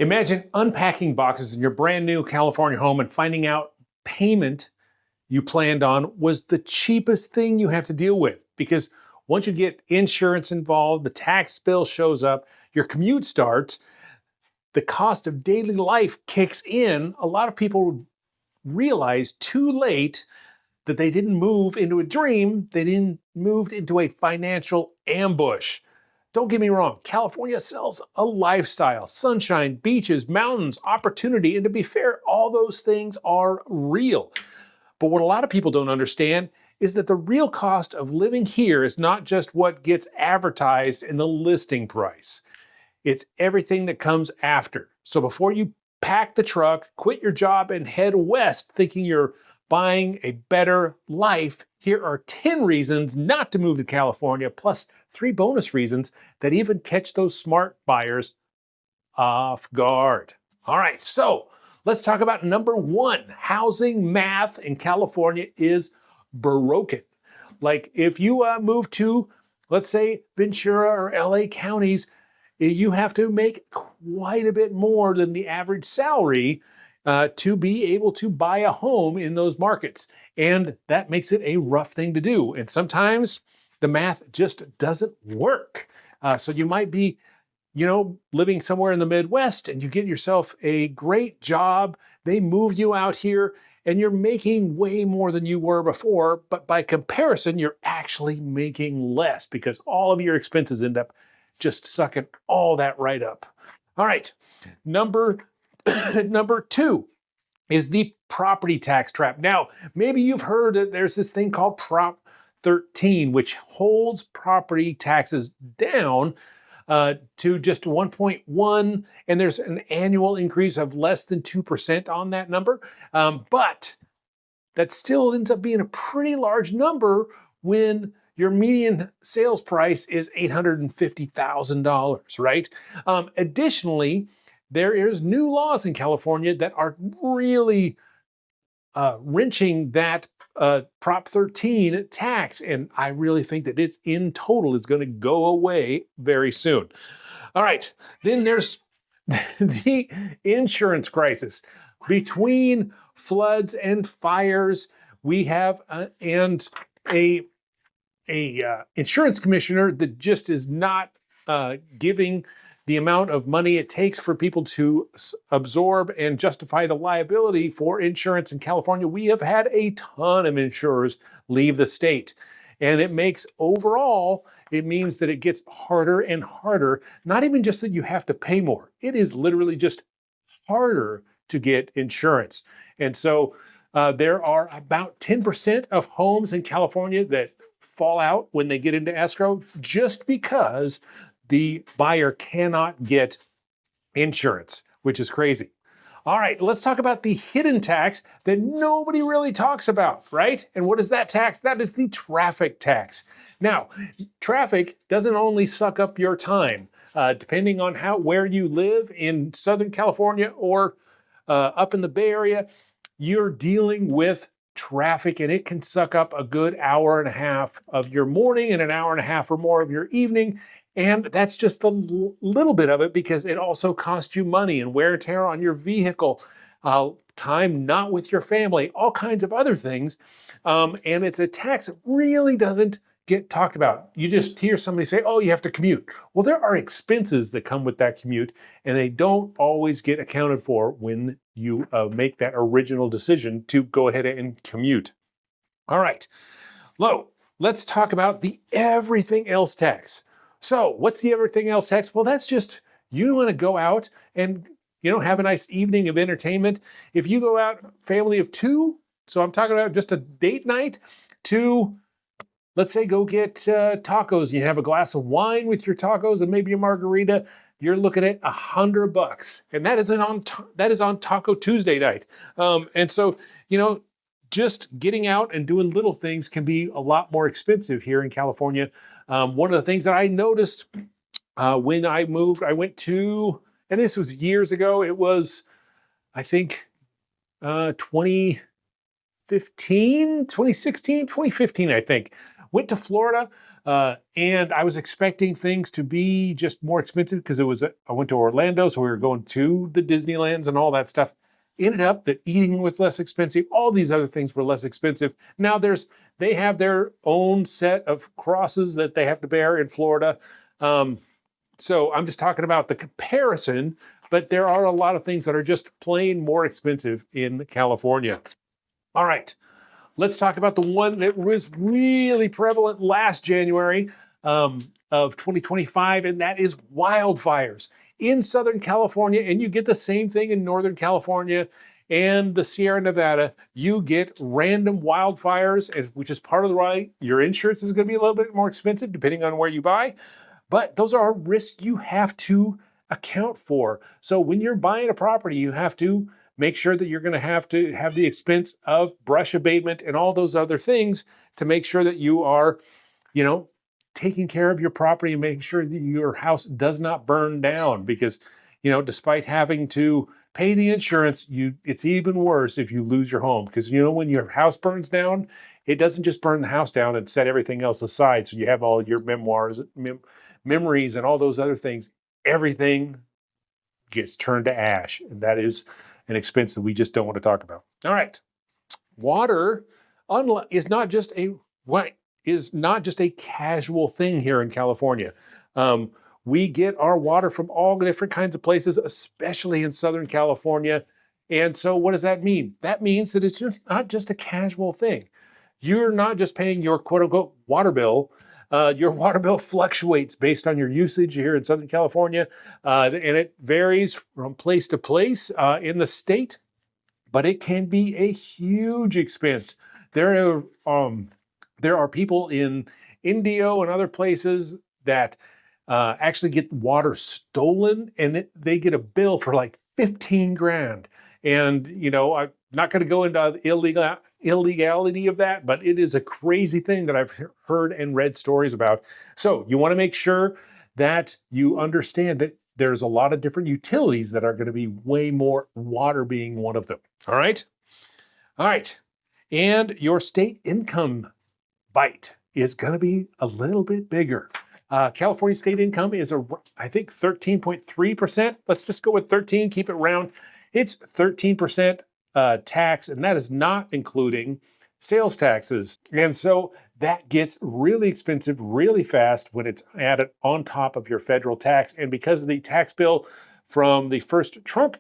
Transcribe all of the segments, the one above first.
Imagine unpacking boxes in your brand new California home and finding out payment you planned on was the cheapest thing you have to deal with. Because once you get insurance involved, the tax bill shows up, your commute starts, the cost of daily life kicks in. A lot of people realize too late that they didn't move into a dream, they didn't move into a financial ambush. Don't get me wrong, California sells a lifestyle, sunshine, beaches, mountains, opportunity, and to be fair, all those things are real. But what a lot of people don't understand is that the real cost of living here is not just what gets advertised in the listing price. It's everything that comes after. So before you pack the truck, quit your job, and head west thinking you're buying a better life, here are 10 reasons not to move to California, plus 3 bonus reasons that even catch those smart buyers off guard. All right, so let's talk about number 1. Housing math in California is broken. Like if you move to, let's say, Ventura or LA counties, you have to make quite a bit more than the average salary to be able to buy a home in those markets. And that makes it a rough thing to do. And sometimes the math just doesn't work. So you might be, living somewhere in the Midwest and you get yourself a great job. They move you out here and you're making way more than you were before. But by comparison, you're actually making less because all of your expenses end up just sucking all that right up. All right, number 2 is the property tax trap. Now, maybe you've heard that there's this thing called Prop 13, which holds property taxes down to just 1.1, and there's an annual increase of less than 2% on that number. But that still ends up being a pretty large number when your median sales price is $850,000, right? Additionally, there is new laws in California that are really wrenching that Prop 13 tax, and I really think that it's in total is going to go away very soon. All right, then there's the insurance crisis. Between floods and fires, we have a insurance commissioner that just is not giving the amount of money it takes for people to absorb and justify the liability for insurance in California. We have had a ton of insurers leave the state. And it means that it gets harder and harder. Not even just that you have to pay more. It is literally just harder to get insurance. And so there are about 10% of homes in California that fall out when they get into escrow just because the buyer cannot get insurance, which is crazy. All right, let's talk about the hidden tax that nobody really talks about, right? And what is that tax? That is the traffic tax. Now, traffic doesn't only suck up your time, depending on where you live in Southern California or up in the Bay Area, you're dealing with traffic and it can suck up a good hour and a half of your morning and an hour and a half or more of your evening. And that's just a little bit of it because it also costs you money and wear and tear on your vehicle, time not with your family, all kinds of other things. And it's a tax that really doesn't get talked about. You just hear somebody say, oh, you have to commute. Well, there are expenses that come with that commute, and they don't always get accounted for when you make that original decision to go ahead and commute. All right, let's talk about the everything else tax. So what's the everything else tax? Well, that's just, you want to go out and have a nice evening of entertainment. If you go out, family of 2, so I'm talking about just a date night, to, let's say, go get tacos. You have a glass of wine with your tacos and maybe a margarita. You're looking at $100, and that is on Taco Tuesday night. And so, just getting out and doing little things can be a lot more expensive here in California. One of the things that I noticed when I moved, I went to, and this was years ago. It was, I think, 2014 2015, I think. Went to Florida, and I was expecting things to be just more expensive because I went to Orlando, so we were going to the Disneylands and all that stuff. Ended up that eating was less expensive. All these other things were less expensive. Now they have their own set of crosses that they have to bear in Florida. So I'm just talking about the comparison, but there are a lot of things that are just plain more expensive in California. All right, let's talk about the one that was really prevalent last January of 2025, and that is wildfires in Southern California. And you get the same thing in Northern California and the Sierra Nevada. You get random wildfires, which is part of the why your insurance is going to be a little bit more expensive depending on where you buy. But those are risks you have to account for. So when you're buying a property, you have to make sure that you're going to have the expense of brush abatement and all those other things to make sure that you are, taking care of your property and making sure that your house does not burn down. Because, despite having to pay the insurance, it's even worse if you lose your home. Because, when your house burns down, it doesn't just burn the house down and set everything else aside. So you have all your memories and all those other things. Everything gets turned to ash. And that is an expense that we just don't want to talk about. All right. Water is not just a casual thing here in California. We get our water from all different kinds of places, especially in Southern California. And so what does that mean? That means that it's just not just a casual thing. You're not just paying your quote unquote water bill. Your water bill fluctuates based on your usage here in Southern California, and it varies from place to place in the state, but it can be a huge expense. There are people in Indio and other places that actually get water stolen, and they get a bill for like 15 grand. And, I'm not going to go into the illegality of that, but it is a crazy thing that I've heard and read stories about. So you want to make sure that you understand that there's a lot of different utilities that are going to be way more, water being one of them. All right. And your state income bite is going to be a little bit bigger. California state income is, I think, 13.3%. Let's just go with 13, keep it round. It's 13% tax, and that is not including sales taxes. And so that gets really expensive really fast when it's added on top of your federal tax. And because of the tax bill from the first Trump,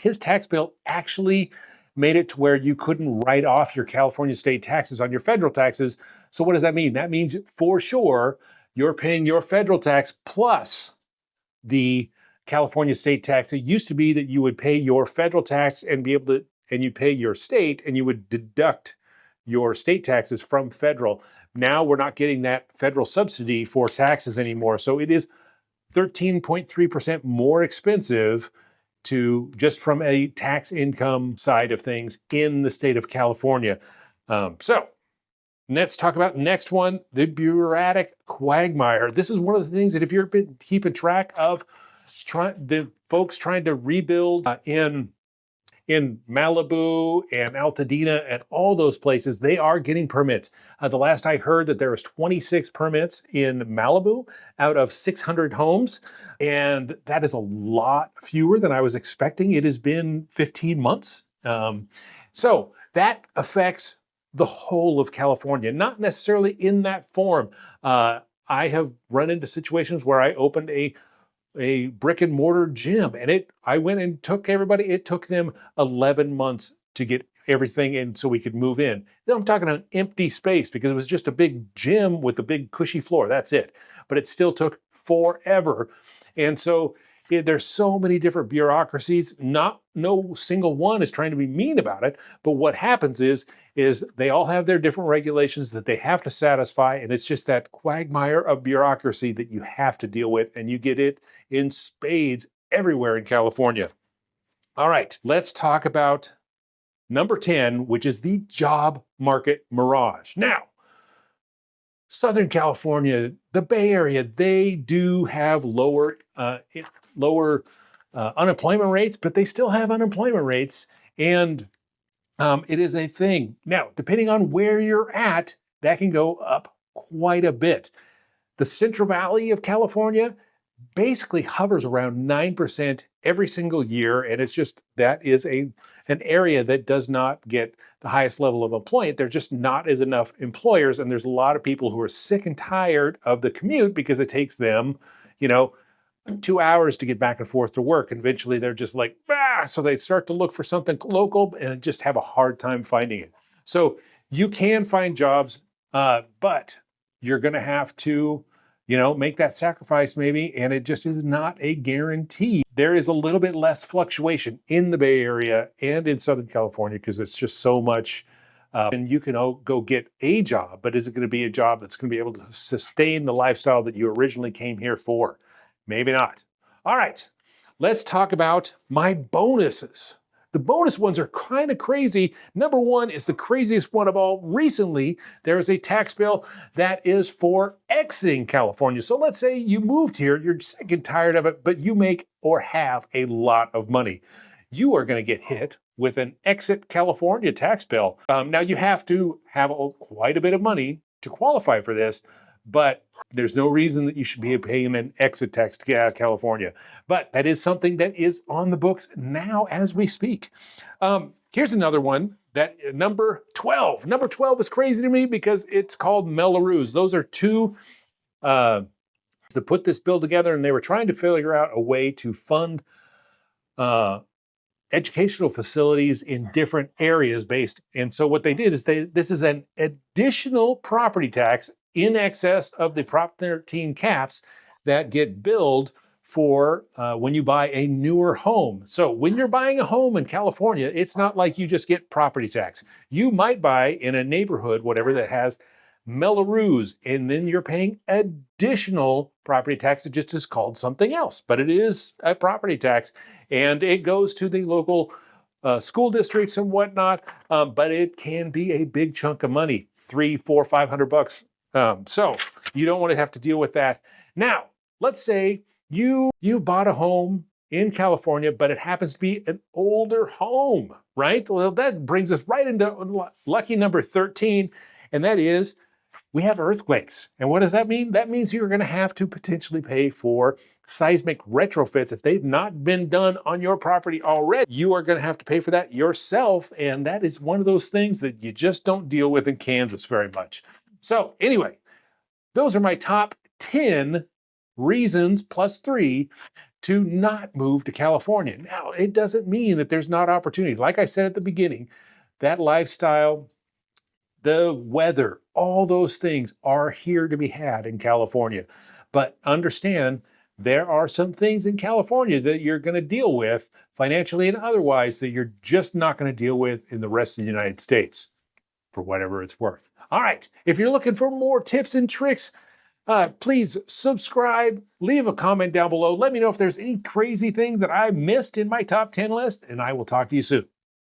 his tax bill actually made it to where you couldn't write off your California state taxes on your federal taxes. So what does that mean? That means for sure you're paying your federal tax plus the California state tax. It used to be that you would pay your federal tax and you'd pay your state and you would deduct your state taxes from federal. Now we're not getting that federal subsidy for taxes anymore. So it is 13.3% more expensive just from a tax income side of things in the state of California. So let's talk about next one, the bureaucratic quagmire. This is one of the things that if you've been keeping track of the folks trying to rebuild in Malibu and Altadena and all those places, they are getting permits. The last I heard that there was 26 permits in Malibu out of 600 homes. And that is a lot fewer than I was expecting. It has been 15 months. So that affects the whole of California, not necessarily in that form. I have run into situations where I opened a brick and mortar gym, and I went and took everybody. It took them 11 months to get everything in so we could move in. Then I'm talking an empty space because it was just a big gym with a big cushy floor. That's it. But it still took forever. And so there's so many different bureaucracies. No single one is trying to be mean about it. But what happens is they all have their different regulations that they have to satisfy. And it's just that quagmire of bureaucracy that you have to deal with. And you get it in spades everywhere in California. All right, let's talk about number 10, which is the job market mirage. Now, Southern California, the Bay Area, they do have lower unemployment rates, but they still have unemployment rates. And it is a thing. Now, depending on where you're at, that can go up quite a bit. The Central Valley of California basically hovers around 9% every single year. And it's just, that is an area that does not get the highest level of employment. There's just not as enough employers. And there's a lot of people who are sick and tired of the commute because it takes them, 2 hours to get back and forth to work. And eventually they're just like, so they start to look for something local and just have a hard time finding it. So you can find jobs, but you're going to have to, make that sacrifice maybe. And it just is not a guarantee. There is a little bit less fluctuation in the Bay Area and in Southern California because it's just so much. And you can go get a job, but is it going to be a job that's going to be able to sustain the lifestyle that you originally came here for? Maybe not. All right, let's talk about my bonuses. The bonus ones are kind of crazy. Number one is the craziest one of all. Recently, there is a tax bill that is for exiting California. So let's say you moved here, you're sick and tired of it, but you make or have a lot of money. You are going to get hit with an exit California tax bill. Now you have to have quite a bit of money to qualify for this, but there's no reason that you should be paying an exit tax to get out of California. But that is something that is on the books now as we speak. Here's another one, that number 12. Number 12 is crazy to me because it's called Melrose. Those are two to put this bill together, and they were trying to figure out a way to fund educational facilities in different areas based. And so what they did is this is an additional property tax in excess of the Prop 13 caps that get billed for when you buy a newer home. So when you're buying a home in California, it's not like you just get property tax. You might buy in a neighborhood, whatever, that has Melrose, and then you're paying additional property tax. It just is called something else, but it is a property tax, and it goes to the local school districts and whatnot. But it can be a big chunk of money, $300, $400, $500. So you don't want to have to deal with that. Now, let's say you bought a home in California, but it happens to be an older home, right? Well, that brings us right into lucky number 13, and that is we have earthquakes. And what does that mean? That means you're going to have to potentially pay for seismic retrofits. If they've not been done on your property already, you are going to have to pay for that yourself. And that is one of those things that you just don't deal with in Kansas very much. So anyway, those are my top 10 reasons plus 3 to not move to California. Now, it doesn't mean that there's not opportunity. Like I said at the beginning, that lifestyle, the weather, all those things are here to be had in California. But understand, there are some things in California that you're going to deal with financially and otherwise that you're just not going to deal with in the rest of the United States, for whatever it's worth. All right, if you're looking for more tips and tricks, please subscribe, leave a comment down below. Let me know if there's any crazy things that I missed in my top 10 list, and I will talk to you soon.